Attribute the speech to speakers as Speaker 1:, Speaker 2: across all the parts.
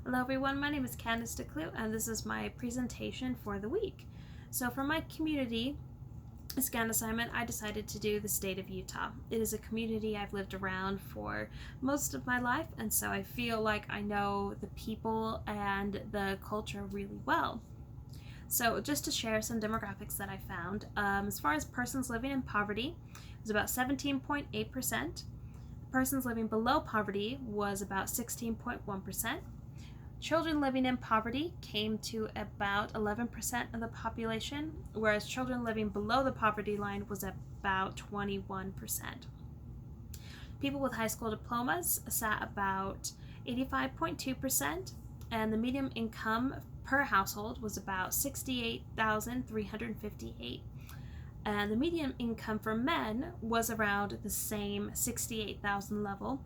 Speaker 1: Hello everyone, my name is Candice DeClue and this is my presentation for the week. So for my community scan assignment, I decided to do the state of Utah. It is a community I've lived around for most of my life, and so I feel like I know the people and the culture really well. So just to share some demographics that I found, as far as persons living in poverty, it was about 17.8%. Persons living below poverty was about 16.1%. Children living in poverty came to about 11% of the population, whereas children living below the poverty line was about 21%. People with high school diplomas sat about 85.2%, and the median income per household was about $68,358. And the median income for men was around the same 68,000 level,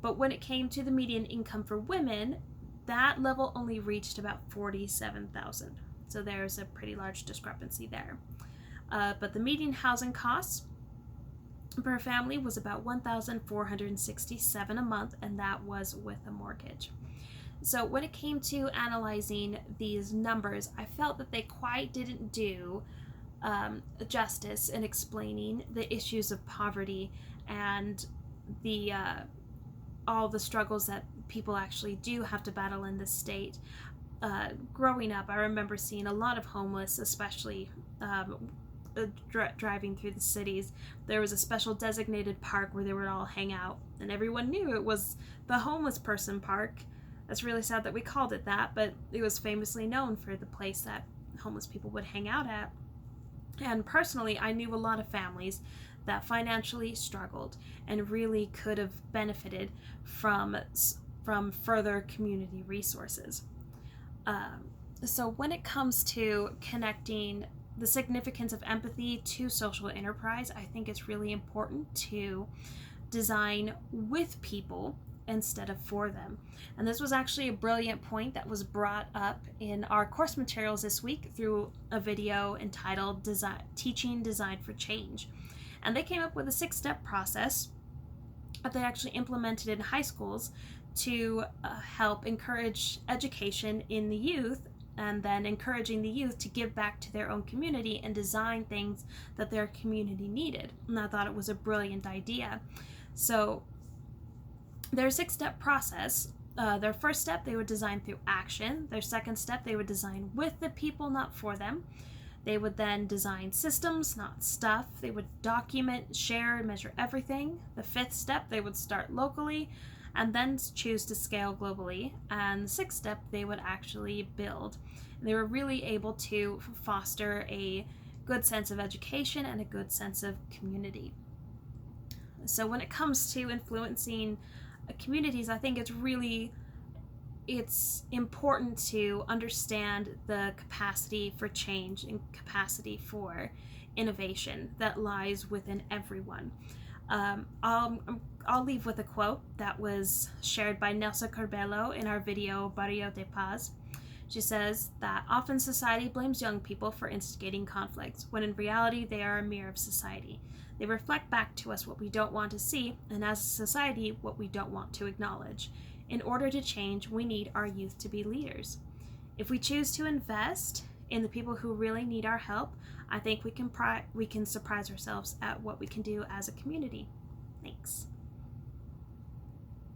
Speaker 1: but when it came to the median income for women, that level only reached about 47,000. So there's a pretty large discrepancy there. But the median housing costs per family was about $1,467 a month, and that was with a mortgage. So when it came to analyzing these numbers, I felt that they quite didn't do justice in explaining the issues of poverty and the all the struggles that people actually do have to battle in this state. Growing up, I remember seeing a lot of homeless, especially driving through the cities. There was a special designated park where they would all hang out, and everyone knew it was the homeless person park. That's really sad that we called it that, but it was famously known for the place that homeless people would hang out at. And personally, I knew a lot of families that financially struggled and really could have benefited from further community resources. So when it comes to connecting the significance of empathy to social enterprise, I think it's really important to design with people instead of for them. And this was actually a brilliant point that was brought up in our course materials this week through a video entitled Teaching Design for Change. And they came up with a 6-step process that they actually implemented in high schools to help encourage education in the youth, and then encouraging the youth to give back to their own community and design things that their community needed. And I thought it was a brilliant idea. So their 6-step process, their first step they would design through action. Their second step they would design with the people, not for them. They would then design systems, not stuff. They would document, share, and measure everything. The 5th step, they would start locally and then choose to scale globally. And the 6th step, they would actually build. And they were really able to foster a good sense of education and a good sense of community. So when it comes to influencing communities, I think it's important to understand the capacity for change and capacity for innovation that lies within everyone. I'll leave with a quote that was shared by Nelsa Carbello in our video Barrio de Paz. She says that often society blames young people for instigating conflicts, when in reality they are a mirror of society. They reflect back to us what we don't want to see, and as a society, what we don't want to acknowledge. In order to change, we need our youth to be leaders. If we choose to invest in the people who really need our help, I think we can surprise ourselves at what we can do as a community. Thanks.